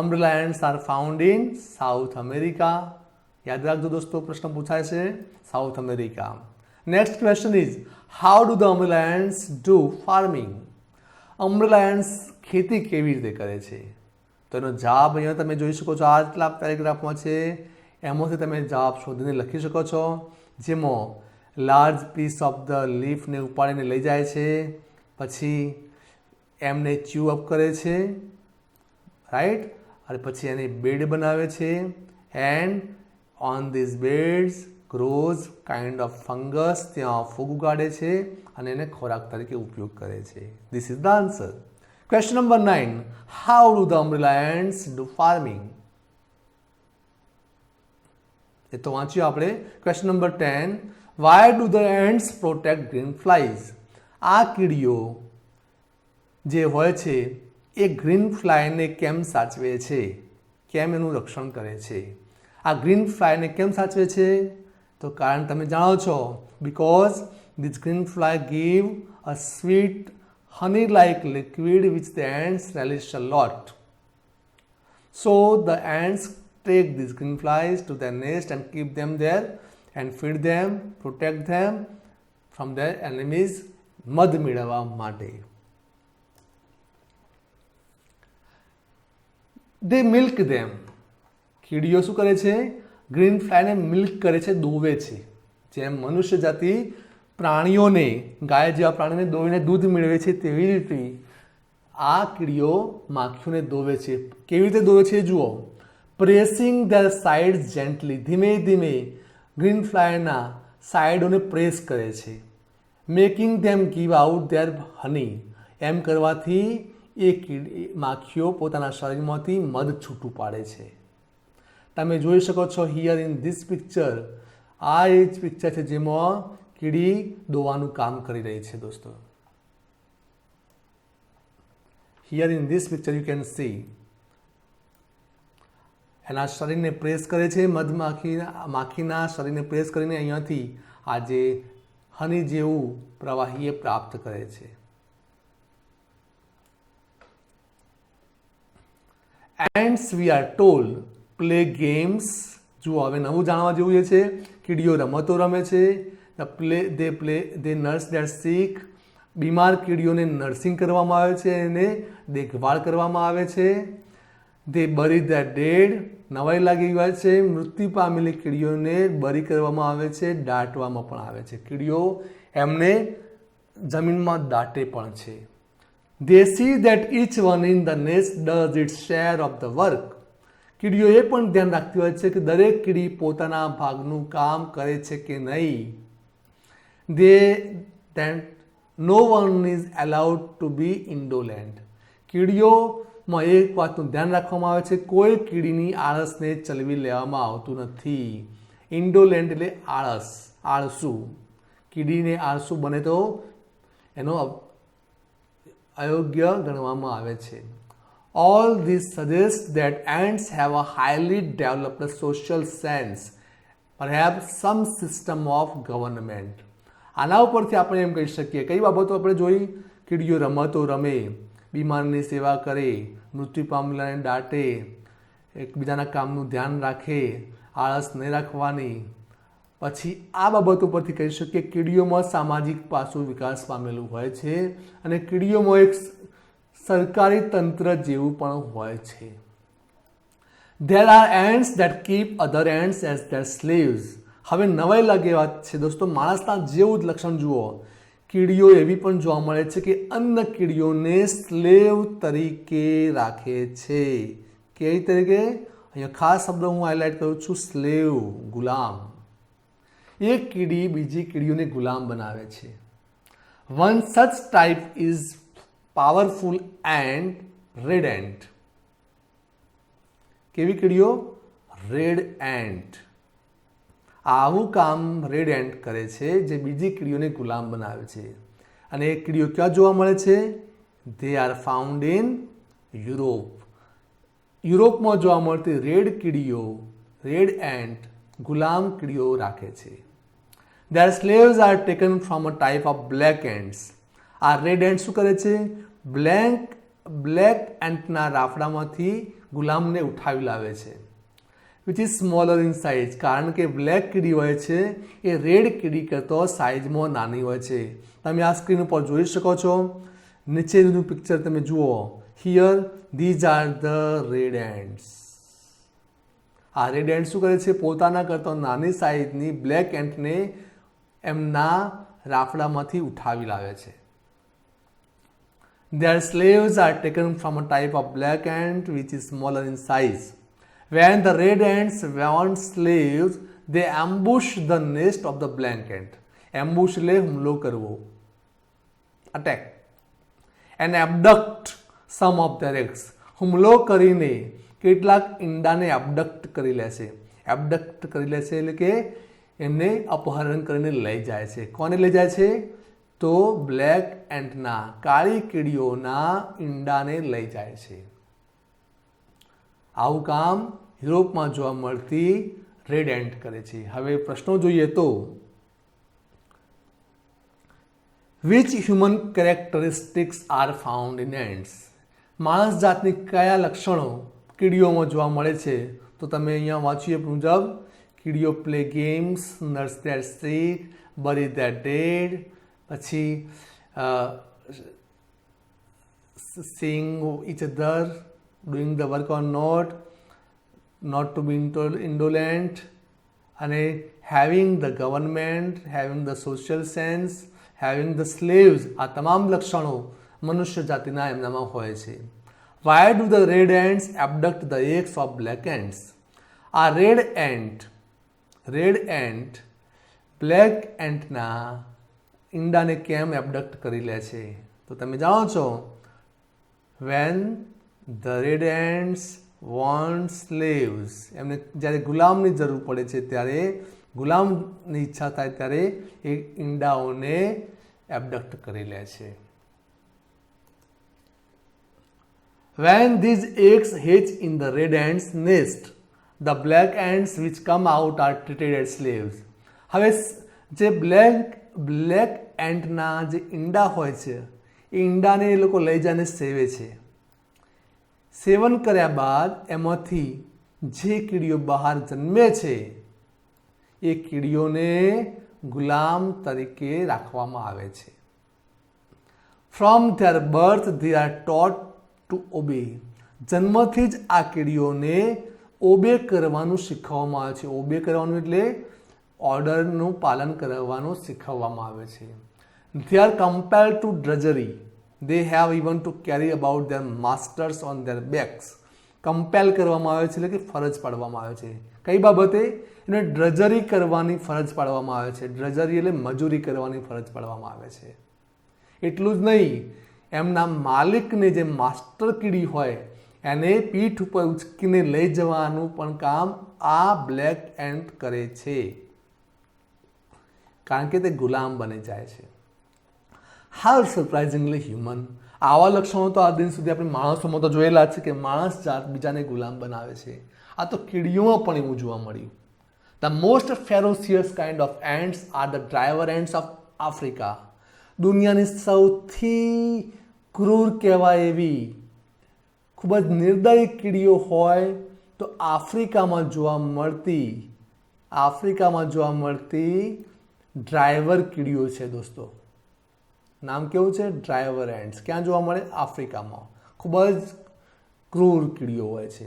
Umbrella ants are found in South America. યાદ રાખજો દોસ્તો, પ્રશ્ન પૂછાય છે south America. Next question is how do the umbrella ants do farming? umbrella ants ખેતી કેવી રીતે કરે છે? તો એનો જવાબ અહીંયા તમે જોઈ શકો છો, આટલા પેરેગ્રાફમાં છે. એમાંથી તમે જવાબ શોધીને લખી શકો છો, જેમાં લાર્જ પીસ ઓફ ધ લીફને ઉપાડીને લઈ જાય છે, પછી એમને ચ્યુ અપ કરે છે, રાઈટ, અને પછી એની બેડ બનાવે છે. And on this beds grows kind of fungus, ત્યાં ફૂગ ઉગાડે છે અને એને ખોરાક તરીકે ઉપયોગ કરે છે. This is the answer. Question number 9. How do the umbrella ants do farming? એ તો વાંચ્યું આપણે. Question number 10. Why do the ants protect green flies? આ કીડીઓ જે હોય છે એ ગ્રીન ફ્લાયને કેમ સાચવે છે, કેમ એનું રક્ષણ કરે છે? આ ગ્રીન ફ્લાયને કેમ સાચવે છે? તો કારણ તમે જાણો છો, because this green fly give a sweet honey-like liquid which the ants relish a lot. So the ants take these green flies to their nest and keep them there and feed them, protect them from their enemies. મધ મેળવવા માટે. They milk them. કીડીઓ શું કરે છે? Green ફ્લાયને milk કરે છે, દોવે છે. જેમ મનુષ્ય જાતિ પ્રાણીઓને, ગાય જેવા પ્રાણીને દોવીને દૂધ મેળવે છે, તેવી રીતે આ કીડીઓ માખીઓને દોવે છે. કેવી રીતે દોવે છે જુઓ. પ્રેસિંગ ધેર સાઇડ્સ જેન્ટલી, ધીમે ધીમે ગ્રીન ફ્લાયના સાઇડોને પ્રેસ કરે છે. Making them give out their honey, એમ કરવાથી એ માખીઓ પોતાના શરીરમાંથી મધ છૂટું પાડે છે. તમે જોઈ શકો છો હિયર ઇન ધીસ પિક્ચર, આ એ જ પિક્ચર છે જેમાં કીડી દોવાનું કામ કરી રહી છે દોસ્તો. Here in this picture you can see, એના શરીરને પ્રેસ કરે છે, માખીના શરીરને પ્રેસ કરીને અહીંયાથી આ જે હની જેવું પ્રવાહી એ પ્રાપ્ત કરે છે. Ants we are told play games. જુઓ, હવે નવું જાણવા જેવું એ છે. કીડીઓ રમતો રમે છે. they nurse their sick. બીમાર કીડીઓને નર્સિંગ કરવામાં આવે છે, એને દેખભાળ કરવામાં આવે છે. they bury their dead. નવાઈ લાગી હોય છે, મૃત્યુ પામેલી કીડીઓને બરી કરવામાં આવે છે, દાટવામાં પણ આવે છે. કીડીઓ એમને જમીનમાં દાટે પણ છે. They see that each one in the nest does its share of the work. કીડીઓ એ પણ ધ્યાન રાખતી હોય છે કે દરેક કીડી પોતાના ભાગનું કામ કરે છે કે નહીં. નો વન ઇઝ અલાઉડ ટુ બી ઇન્ડોલેન્ટ. કીડીઓમાં એક વાતનું ધ્યાન રાખવામાં આવે છે, કોઈ કીડીની આળસને ચલવી લેવામાં આવતું નથી. ઇન્ડોલેન્ટ એટલે આળસ, આળસુ. કીડીને આળસુ બને તો એનો અયોગ્ય ગણવામાં આવે છે. All this suggests that ants have a highly developed social sense, perhaps some system of government. આના ઉપરથી આપણે એમ કહી શકીએ, કઈ બાબતો આપણે જોઈ? કીડીઓ રમતો રમે, બીમારની સેવા કરે, મૃત્યુ પામેલાને દાટે, એકબીજાના કામનું ધ્યાન રાખે, આળસ નહીં રાખવાની. પછી આ બાબતો પરથી કહી શકીએ કીડીઓમાં સામાજિક પાસું વિકાસ પામેલું હોય છે અને કીડીઓમાં એક સરકારી તંત્ર જેવું પણ હોય છે. There are ants that keep other ants as their slaves. હવે નવાઈ લાગે વાત છે દોસ્તો, માણસના જેવું જ લક્ષણ જુઓ. કીડીઓ એવી પણ જોવા મળે છે કે અન્ય કીડીઓને સ્લેવ તરીકે રાખે છે. કેવી તરીકે? અહીંયા ખાસ શબ્દ હું હાઇલાઇટ કરું છું, સ્લેવ, ગુલામ. એક કીડી બીજી કીડીઓને ગુલામ બનાવે છે. One such type is powerful ant, red ant. કેવી કીડીઓ? Red ant. આવું કામ રેડ એન્ટ કરે છે જે બીજી કીડીઓને ગુલામ બનાવે છે. અને એ કીડીઓ ક્યાં જોવા મળે છે? They are found in Europe. યુરોપમાં જોવા મળતી રેડ કીડીઓ, રેડ એન્ટ, ગુલામ કીડીઓ રાખે છે. Their slaves are taken from a type of black ants. આ રેડ એન્ટ શું કરે છે? બ્લેક એન્ટના રાફડામાંથી ગુલામને ઉઠાવી લાવે છે. Which is smaller in size. કારણ કે બ્લેક કીડી હોય છે એ રેડ કીડી કરતાં સાઇઝમાં નાની હોય છે. તમે આ સ્ક્રીન ઉપર જોઈ શકો છો. નીચેનું પિક્ચર તમે જુઓ. Here these are the red ants. આ રેડ એન્ટ શું કરે છે? પોતાના કરતાં નાની સાઇઝની બ્લેક એન્ટને એમના રાફડામાંથી ઉઠાવી લાવે છે. Their slaves are taken from a type of black ant which is smaller in size. When the red ants want slaves, they ambush the nest of the black ant. Ambush એટલે હુમલો કરવો, attack. And abduct some of their eggs. હુમલો કરીને કેટલાક ઈંડાને abduct કરી લે છે. abduct કરી લે છે એટલે કે એમને અપહરણ કરીને લઈ જાય છે. કોને લઈ જાય છે? તો બ્લેક એન્ટના, કાળી કીડીઓના ઈંડાને લઈ જાય છે. આવું કામ યુરોપમાં જોવા મળતી રેડ એન્ટ કરે છે. હવે પ્રશ્નો જોઈએ તો, which human characteristics R found in ants. માણસ જાતની કયા લક્ષણો કીડીઓમાં જોવા મળે છે? તો તમે અહીંયા વાંચીએ મુજબ, કીડીઓ play games, nurse their sick, bury their dead, પછી seeing each other, doing the work or not to be indolent, અને having the government, having the social sense, having the slaves. આ તમામ લક્ષણો મનુષ્ય જાતિના એમનામાં હોય છે. Why do the red ants abduct the eggs of black ants? આ રેડ એન્ટ બ્લેક એન્ટના ઈંડાને કેમ એબડક્ટ કરી લે છે? તો તમે જાણો છો, when the red ants want slaves. એમને જ્યારે ગુલામની જરૂર પડે છે ત્યારે, ગુલામની ઈચ્છા થાય ત્યારે એ ઈંડાઓને એબડક્ટ કરી લે છે. When these eggs hatch in the red ants nest, the black ants which come out are treated as slaves. હવે જે બ્લેક એન્ટના જે ઈંડા હોય છે એ ઈંડાને એ લોકો લઈ જઈને સેવે છે. સેવન કર્યા બાદ એમાંથી જે કીડીઓ બહાર જન્મે છે એ કીડીઓને ગુલામ તરીકે રાખવામાં આવે છે. From their birth they are taught to obey. જન્મથી જ આ કીડીઓને ઓબે કરવાનું શીખવવામાં આવે છે. ઓબે કરવાનું એટલે ઓર્ડરનું પાલન કરવાનું શીખવવામાં આવે છે. They are compelled to drudgery. They have even to carry about their masters on their backs. કમ્પેલ કરવામાં આવે છે, એટલે કે ફરજ પાડવામાં આવે છે. કઈ બાબતે? એને ડ્રજરી કરવાની ફરજ પાડવામાં આવે છે. ડ્રજરી એટલે મજૂરી કરવાની ફરજ પાડવામાં આવે છે. એટલું જ નહીં, એમના માલિકને જે માસ્ટર કીડી હોય એને પીઠ ઉપર ઉચકીને લઈ જવાનું પણ કામ આ બ્લેક એન્ટ કરે છે, કારણ કે તે ગુલામ બની જાય છે. How surprisingly human. આવા લક્ષણો તો આ દિન સુધી આપણે માણસોમાં તો જોયેલા છે કે માણસ જાત બીજાને ગુલામ બનાવે છે. આ તો કીડીઓમાં પણ એવું જોવા મળ્યું. The most ferocious kind of ants are the driver ants of Africa. દુનિયાની સૌથી ક્રૂર કહેવાય એવી ખૂબ જ નિર્દયી કીડીઓ હોય તો આફ્રિકામાં જોવા મળતી ડ્રાઈવર કીડીઓ છે દોસ્તો. નામ કેવું છે? Driver ants. ક્યાં જોવા મળે? આફ્રિકામાં. ખૂબ જ ક્રૂર કીડીઓ હોય છે.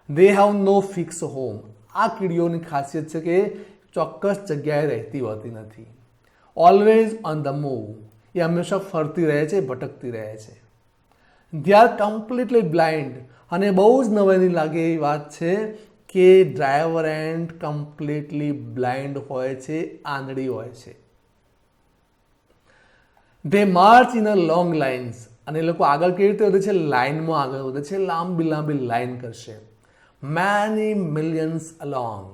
They have no fix home. આ કીડીઓની ખાસિયત છે કે ચોક્કસ જગ્યાએ રહેતી હોતી નથી. Always on the move. એ હંમેશા ફરતી રહે છે, ભટકતી રહે છે. They are completely blind. અને બહુ જ નવાઈની લાગે એવી વાત છે કે ડ્રાઈવર એન્ટ કમ્પ્લીટલી બ્લાઇન્ડ હોય છે, આંધળી હોય છે. They March in a long lines. અને એ લોકો આગળ કેવી રીતે વધે છે? લાઇનમાં આગળ વધે છે, લાંબી લાઇન કરશે. Many millions along.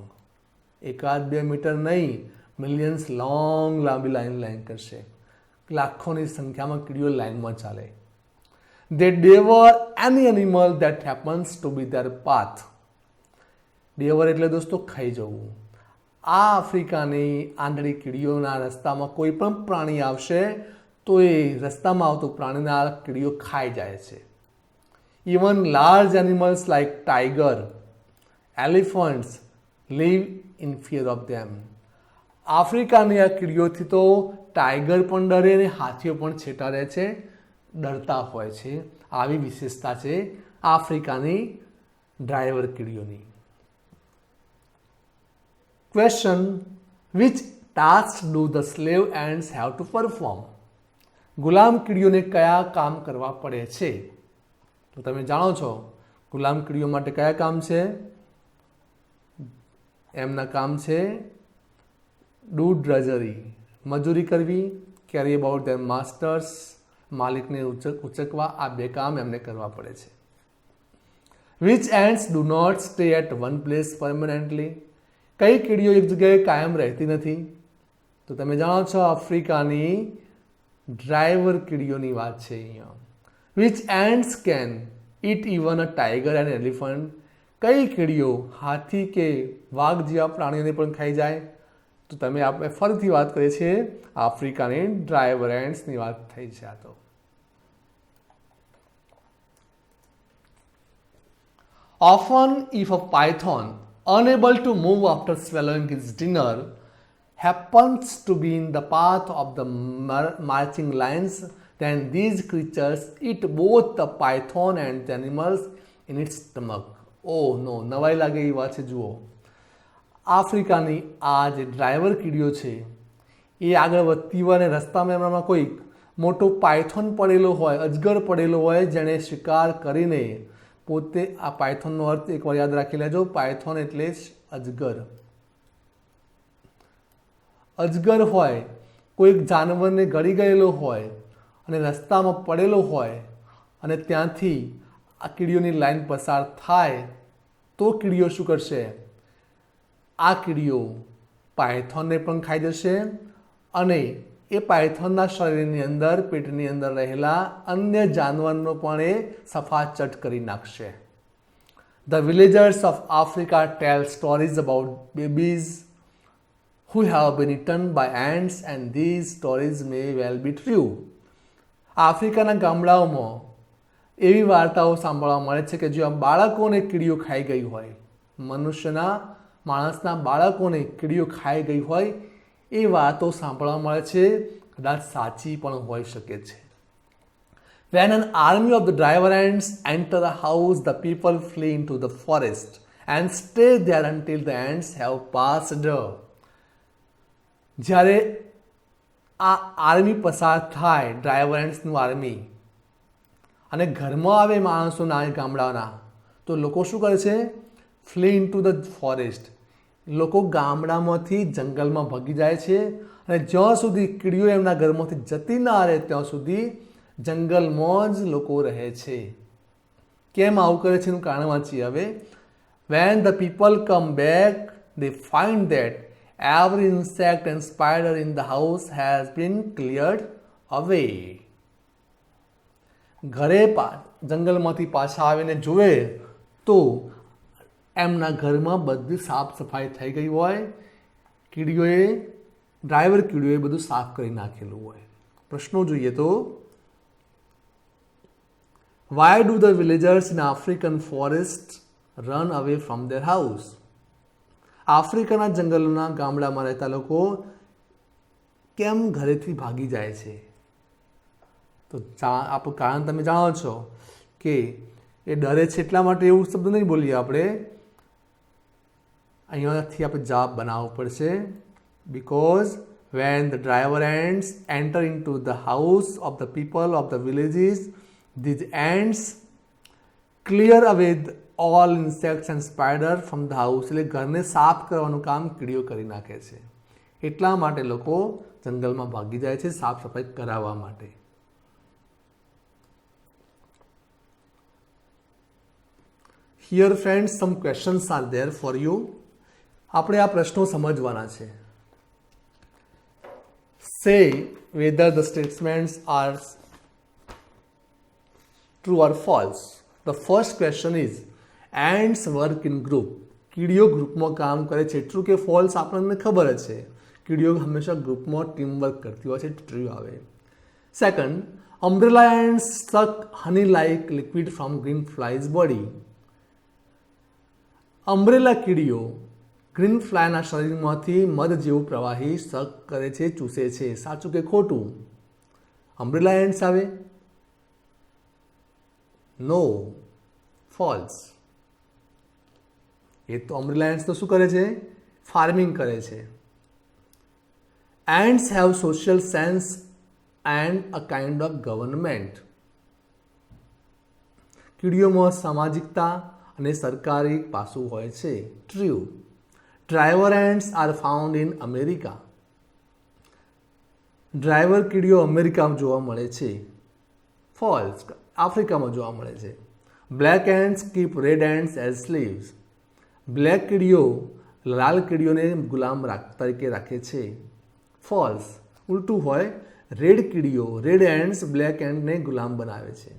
1-2 મીટર નહીં, મિલિયન્સ લાંબી લાઇન કરશે. લાખોની સંખ્યામાં કીડીઓ લાઇનમાં ચાલે. They devour any animal that happens to be their path. Devour એટલે દોસ્તો ખાઈ જવું. આ આફ્રિકાની આંધળી કીડીઓના રસ્તામાં કોઈ પણ પ્રાણી આવશે તો એ રસ્તામાં આવતું પ્રાણીને આ કીડીઓ ખાઈ જાય છે. Even large animals like tiger, elephants live in fear of them. આફ્રિકાની આ કીડીઓથી તો ટાઈગર પણ ડરે અને હાથીઓ પણ છેટા રહે છે, ડરતા હોય છે. આવી વિશેષતા છે આફ્રિકાની ડ્રાઈવર કીડીઓની. Question: which task do the slave ants have to perform? ગુલામ કીડીઓને કયા કામ કરવા પડે છે? તો તમે જાણો છો ગુલામ કીડીઓ માટે કયા કામ છે? એમના કામ છે ડુ ડ્રજરી, મજૂરી કરવી, કેરી અબાઉટ ધેર માસ્ટર્સ, માલિકને ઉચકવા. આ 2 કામ એમને કરવા પડે છે. Which ants do not stay at one place permanently? કઈ કીડીઓ એક જગ્યાએ કાયમ રહેતી નથી? તો તમે જાણો છો આફ્રિકાની ડ્રાઈવર કીડીઓની વાત છે અહીંયા. Which ants can it even a tiger and elephant? કઈ કીડીઓ હાથી કે વાઘ જેવા પ્રાણીઓને પણ ખાઈ જાય? તો તમે આપણે ફરીથી વાત કરીએ છીએ આફ્રિકાની ડ્રાઈવર એન્ટ્સની વાત થઈ છે. આ તો often if a python unable to move after swallowing his dinner happens to be in the path of the marching lions, then these creatures eat both the python and the animals in its stomach. Oh no, નવાઈ લાગે એ વાત છે. જુઓ, આફ્રિકાની આ જે driver કીડીઓ છે એ આગળ વધતી હોય અને રસ્તામાં એમનામાં કોઈ મોટો પાયથોન પડેલો હોય, અજગર પડેલો હોય, જેણે શિકાર કરીને પોતે, આ પાયથોનનો અર્થ એકવાર યાદ રાખી લેજો, પાયથોન એટલે અજગર. અજગર હોય, કોઈક જાનવરને ગળી ગયેલો હોય અને રસ્તામાં પડેલો હોય અને ત્યાંથી આ કીડીઓની લાઈન પસાર થાય તો કીડીઓ શું કરશે? આ કીડીઓ પાયથોનને પણ ખાઈ જશે અને એ પાયથોનના શરીરની અંદર, પેટની અંદર રહેલા અન્ય જાનવરનો પણ એ સફાચટ કરી નાખશે. The villagers of Africa tell stories about babies who have been eaten by ants and these stories may well be true. આફ્રિકાના ગામડાઓમાં એવી વાર્તાઓ સાંભળવા મળે છે કે જ્યાં બાળકોને કીડીઓ ખાઈ ગઈ હોય, માણસના બાળકોને કીડીઓ ખાઈ ગઈ હોય એ વાતો સાંભળવા મળે છે. કદાચ સાચી પણ હોઈ શકે છે. When an army of the driver ants enter a house, the people flee into the forest and stay there until the ants have passed. જ્યારે આ આર્મી પસાર થાય, ડ્રાઈવર એન્ટ્સનું આર્મી, અને ઘરમાં આવે માણસોના ગામડાના, તો લોકો શું કરે છે? Flea into the forest. લોકો ગામડામાંથી જંગલમાં ભાગી જાય છે અને જ્યાં સુધી કીડીઓ એમના ઘરમાંથી જતી ના રહે ત્યાં સુધી જંગલમાં જ લોકો રહે છે. કેમ આવું કરે છે એનું કારણ વાંચીએ હવે. When the people come back, they find that every insect and spider in the house has been cleared away. ઘરે જંગલમાંથી પાછા આવીને જુએ તો એમના ઘરમાં બધી સાફ સફાઈ થઈ ગઈ હોય. ડ્રાઈવર કીડીઓએ બધું સાફ કરી નાખેલું હોય. પ્રશ્નો જોઈએ તો Why do the villagers in African forests run away from their house? આફ્રિકાના જંગલોના ગામડામાં રહેતા લોકો કેમ ઘરેથી ભાગી જાય છે? તો આપણું કારણ તમે જાણો છો કે એ ડરે છે એટલા માટે એવું શબ્દ નહીં બોલીએ આપણે. અહીંયાથી આપણે જવાબ બનાવવો પડશે. Because when the driver ants enter into the house of the people of the villages, these ants clear away all insects and spiders from the house. એટલે ઘરને સાફ કરવાનું કામ કીડીઓ કરી નાખે છે. એટલા માટે લોકો જંગલમાં ભાગી જાય છે સાફ સફાઈ કરાવવા માટે. Here friends, some questions are there for you. આપણે આ પ્રશ્નો સમજવાના છે. Say whether the statements are true or false. The first question is ants work in group. કીડીઓ ગ્રુપમાં કામ કરે છે. ટ્રુ કે ફોલ્સ આપણને ખબર જ છે. કીડીઓ હંમેશા ગ્રુપમાં ટીમ વર્ક કરતી હોય છે. ટ્રુ આવે. Second, umbrella ants suck honey like liquid from green fly's body. Umbrella કીડીઓ ગ્રીન ફ્લાયના શરીરમાંથી મધ જેવું પ્રવાહી સક કરે છે, ચૂસે છે. સાચું કે ખોટું? અમ્બ્રેલા એન્ડ્સ આવે? નો, ફોલ્સ. એ તો અમ્બ્રેલા એન્ડ્સ તો શું કરે છે? ફાર્મિંગ કરે છે. Ants have social sense and a kind of government. કીડીઓમાં સામાજિકતા અને સરકારી પાસું હોય છે. True. Driver ants are found in America. ડ્રાઈવર કીડીઓ અમેરિકામાં જોવા મળે છે. ફોલ્સ. આફ્રિકામાં જોવા મળે છે. Black ants keep red ants as slaves. Black કીડીઓ લાલ કીડીઓને ગુલામ તરીકે રાખે છે. ફોલ્સ. ઉલટું હોય. રેડ કીડીઓ રેડ એન્ડ્સ બ્લેક એન્ડને ગુલામ બનાવે છે.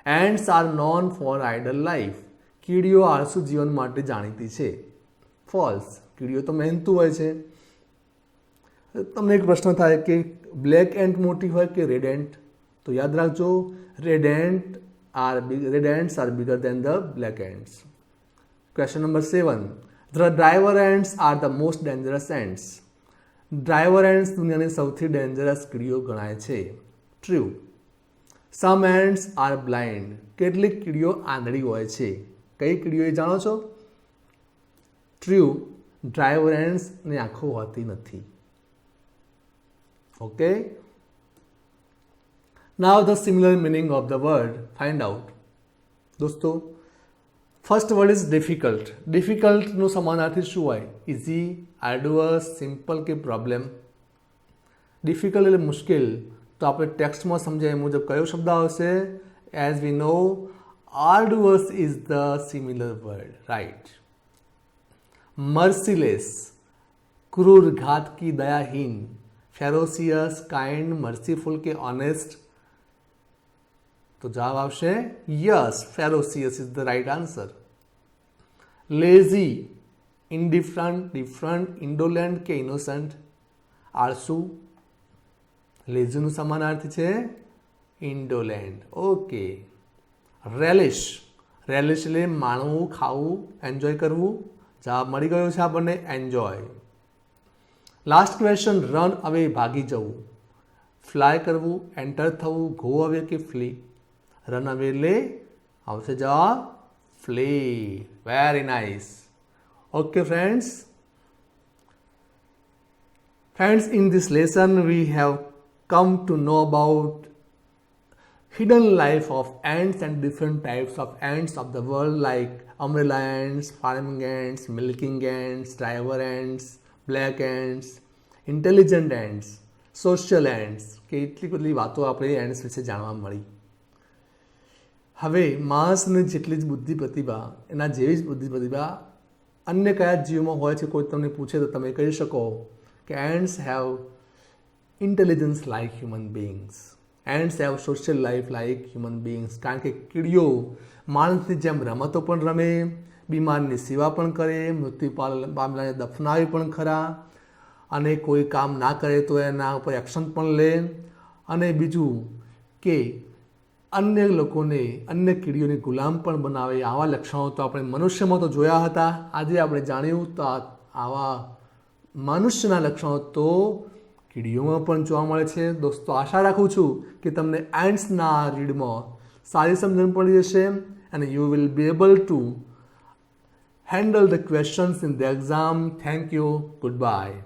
Ants are known for idle life. કીડીઓ આળસુ જીવન માટે જાણીતી છે. ફોલ્સ. કીડીઓ તો મહેનતુ હોય છે. તમને એક પ્રશ્ન થાય કે બ્લેક એન્ટ મોટી હોય કે રેડ એન્ટ? તો યાદ રાખજો, red ants are bigger than the black ants. Question number 7. The driver ants are the most dangerous ants. Driver ants દુનિયાની સૌથી ડેન્જરસ કીડીઓ ગણાય છે. True. Some ants are blind. કેટલીક કીડીઓ આંધળી હોય છે. કઈ કીડીઓ એ જાણો છો? ટ્રુ. ડ્રાઈવર એન્ટ્સની આંખો હોતી નથી. Okay. Now the similar meaning of the word find out. દોસ્તો, ફર્સ્ટ વર્ડ ઇઝ ડિફિકલ્ટ. ડિફિકલ્ટનું સમાનાર્થી શું હોય? ઇઝી, આર્ડુઅસ, સિમ્પલ કે પ્રોબ્લેમ? ડિફિકલ્ટ એટલે મુશ્કેલ. તો આપણે ટેક્સ્ટમાં સમજાય મુજબ કયો શબ્દ આવશે? As we know, arduous is the similar word, right? Merciless, क्रूर, घातकी, दयाहीन. Ferocious, kind, merciful के honest. तो जवाब આવશે yes, ferocious is the right answer. Lazy, indifferent, different, indolent કે innocent? આળસુ. લેઝી નું સમાનાર્થી છે indolent. ઓકે. રેલિશ. રેલિશ એટલે માણવું, ખાવું, એન્જોય કરવું. જવાબ મળી ગયો છે આપણને, એન્જોય. લાસ્ટ ક્વેશ્ચન, રન અવે, ભાગી જવું. ફ્લાય કરવું, એન્ટર થવું, ગો અવે કે ફ્લી? રન અવે એટલે આવશે જવાબ flea. Very nice. Okay friends. Friends, in this lesson we have come to know about hidden life of ants and different types of ants of the world like umbrella ants, farming ants, milking ants, driver ants, black ants, intelligent ants, social ants કે એટલી બધી વાતો આપણે ants વિશે જાણવા મળી. હવે માણસની જેટલી જ બુદ્ધિ પ્રતિભા એના જેવી જ બુદ્ધિ પ્રતિભા અન્ય કયા જીવમાં હોય છે કોઈ તમને પૂછે તો તમે કહી શકો કે ants have intelligence like human beings. Ants have social life like human beings. કારણ કે કીડીઓ માણસની જેમ રમતો પણ રમે, બીમારની સેવા પણ કરે, મૃત્યુ પામેલાને દફનાવી પણ ખરા, અને કોઈ કામ ના કરે તો એના ઉપર એક્શન પણ લે, અને બીજું કે અન્ય લોકોને અન્ય કીડીઓને ગુલામ પણ બનાવે. આવા લક્ષણો તો આપણે મનુષ્યમાં તો જોયા હતા. આજે આપણે જાણ્યું તો આવા મનુષ્યના લક્ષણો તો કીડીઓમાં પણ જોવા મળે છે. દોસ્તો, આશા રાખું છું કે તમને એન્ટ્સના રીડમાં સારી સમજણ પડી જશે અને you will be able to handle the questions in the exam. Thank you. Good bye.